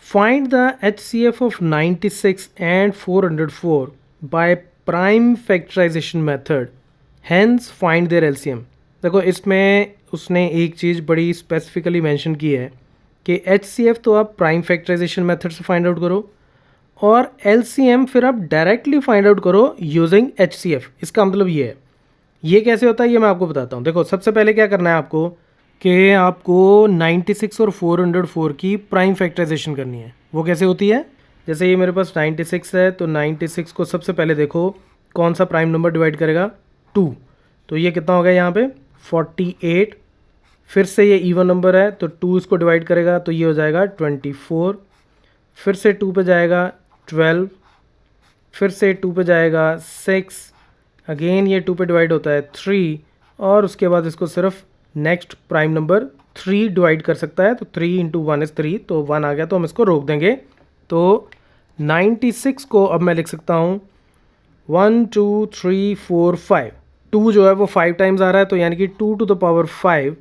Find the HCF of 96 and 404 by prime factorization method. Hence find their LCM. देखो इसमें उसने एक चीज़ बड़ी स्पेसिफिकली मेंशन की है कि HCF तो आप प्राइम फैक्टराइजेशन मेथड से फाइंड आउट करो और LCM फिर आप डायरेक्टली फाइंड आउट करो यूजिंग HCF. इसका मतलब ये है. ये कैसे होता है ये मैं आपको बताता हूँ. देखो सबसे पहले क्या करना है आपको कि आपको 96 और 404 की प्राइम फैक्टराइजेशन करनी है. वो कैसे होती है? जैसे ये मेरे पास 96 है तो 96 को सबसे पहले देखो कौन सा प्राइम नंबर डिवाइड करेगा 2. तो ये कितना हो गया यहाँ पे 48. फिर से ये इवन नंबर है तो 2 इसको डिवाइड करेगा तो ये हो जाएगा 24. फिर से 2 पे जाएगा 12. फिर से 2 पे जाएगा 6. अगेन ये 2 पे डिवाइड होता है 3 और उसके बाद इसको सिर्फ नेक्स्ट प्राइम नंबर 3 डिवाइड कर सकता है. तो 3 इंटू 1 इज़ 3 तो 1 आ गया तो हम इसको रोक देंगे. तो 96 को अब मैं लिख सकता हूँ 1 2 3 4 5. 2 जो है वो 5 टाइम्स आ रहा है तो यानी कि 2 टू द पावर 5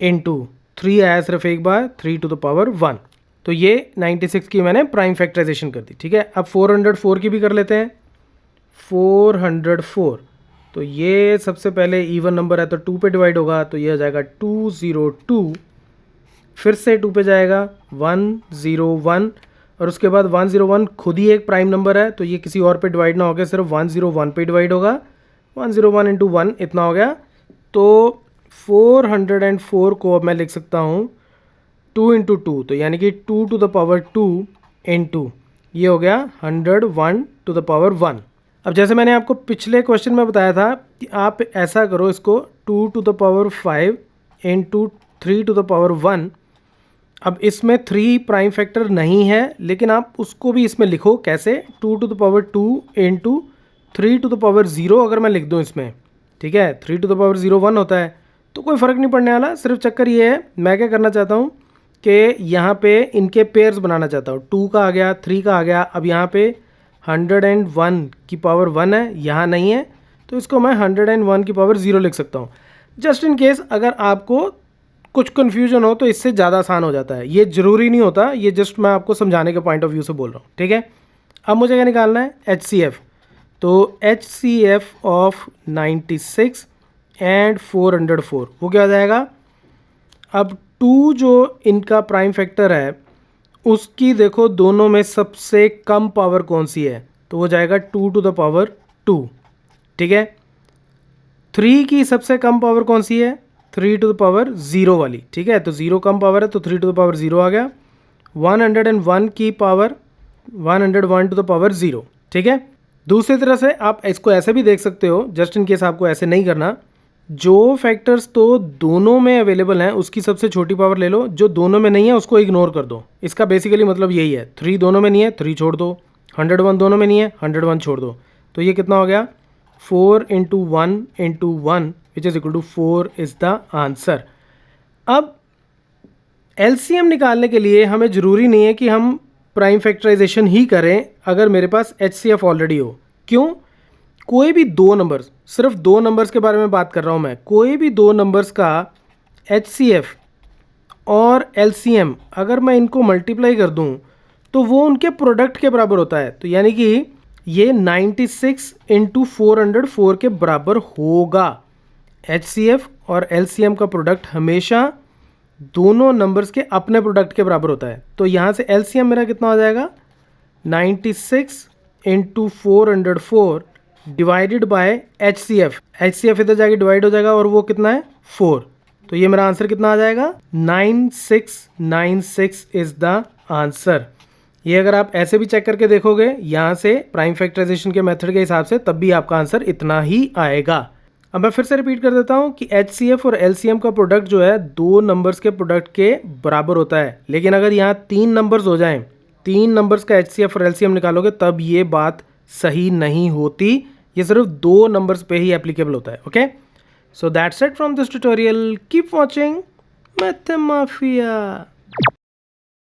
इंटू 3 आया सिर्फ एक बार 3 टू द पावर 1. तो ये 96 की मैंने प्राइम फैक्टराइजेशन कर दी. ठीक है, अब 404 की भी कर लेते हैं. 404 तो ये सबसे पहले इवन नंबर है तो 2 पे डिवाइड होगा तो ये हो जाएगा 202. फिर से 2 पे जाएगा 101 और उसके बाद 101 खुद ही एक प्राइम नंबर है तो ये किसी और पे डिवाइड ना होकर सिर्फ 101 पे डिवाइड होगा. 101 इंटू 1 इतना हो गया. तो 404 को अब मैं लिख सकता हूँ 2 इंटू 2 तो यानी कि 2 टू द पावर 2 इंटू ये हो गया 101 टू द पावर 1. अब जैसे मैंने आपको पिछले क्वेश्चन में बताया था कि आप ऐसा करो इसको 2 to the power 5 into 3 to the power 1. अब इसमें 3 प्राइम फैक्टर नहीं है लेकिन आप उसको भी इसमें लिखो. कैसे? 2 to the power 2 into 3 to the power 0 अगर मैं लिख दूँ इसमें. ठीक है, 3 टू द पावर 0 1 होता है तो कोई फ़र्क नहीं पड़ने वाला. सिर्फ चक्कर ये है मैं क्या करना चाहता हूँ कि यहाँ पे इनके पेयर्स बनाना चाहता हूँ. 2 का आ गया 3 का आ गया. अब यहाँ पे 101 की पावर 1 है, यहाँ नहीं है तो इसको मैं 101 की पावर 0 लिख सकता हूँ. जस्ट इन केस अगर आपको कुछ कन्फ्यूजन हो तो इससे ज़्यादा आसान हो जाता है. ये ज़रूरी नहीं होता, ये जस्ट मैं आपको समझाने के पॉइंट ऑफ व्यू से बोल रहा हूँ. ठीक है, अब मुझे क्या निकालना है HCF. तो HCF ऑफ 96 एंड 404 वो क्या हो जाएगा. अब 2 जो इनका प्राइम फैक्टर है उसकी देखो दोनों में सबसे कम पावर कौन सी है तो वो जाएगा 2 टू द पावर 2. ठीक है, 3 की सबसे कम पावर कौन सी है 3 टू द पावर 0 वाली. ठीक है, तो 0 कम पावर है तो 3 टू द पावर 0 आ गया. 101 की पावर 101 टू द पावर 0. ठीक है, दूसरी तरह से आप इसको ऐसे भी देख सकते हो. जस्ट इन केस आपको ऐसे नहीं करना, जो फैक्टर्स तो दोनों में अवेलेबल हैं उसकी सबसे छोटी पावर ले लो, जो दोनों में नहीं है उसको इग्नोर कर दो. इसका बेसिकली मतलब यही है. 3 दोनों में नहीं है 3 छोड़ दो. 101 दोनों में नहीं है 101 छोड़ दो. तो ये कितना हो गया 4 into 1 into 1 which is equal to 4 is the answer. अब LCM निकालने के लिए हमें ज़रूरी नहीं है कि हम प्राइम फैक्टराइजेशन ही करें अगर मेरे पास HCF ऑलरेडी हो. क्यों? कोई भी 2 नंबर्स, सिर्फ 2 नंबर्स के बारे में बात कर रहा हूँ मैं, कोई भी 2 नंबर्स का HCF और LCM अगर मैं इनको मल्टीप्लाई कर दूँ तो वो उनके प्रोडक्ट के बराबर होता है. तो यानी कि ये 96 इंटू 404 के बराबर होगा. HCF और LCM का प्रोडक्ट हमेशा दोनों नंबर्स के अपने प्रोडक्ट के बराबर होता है. तो यहाँ से LCM मेरा कितना हो जाएगा 96 into 404 divided by HCF. HCF इधर जाके डिवाइड हो जाएगा और वो कितना है 4. तो ये मेरा आंसर कितना आ जाएगा 9696 इज़ द आंसर. ये अगर आप ऐसे भी चेक करके देखोगे यहाँ से प्राइम फैक्टराइजेशन के मेथड के हिसाब से तब भी आपका आंसर इतना ही आएगा. अब मैं फिर से रिपीट कर देता हूँ कि HCF और LCM का प्रोडक्ट जो है 2 नंबर्स के प्रोडक्ट के बराबर होता है. लेकिन अगर यहाँ 3 नंबर्स हो जाएं, 3 नंबर्स का HCF और LCM निकालोगे तब ये बात सही नहीं होती. ये सिर्फ 2 नंबर्स पे ही एप्लीकेबल होता है. Okay, so that's it from this tutorial. Keep watching मैथमाफिया.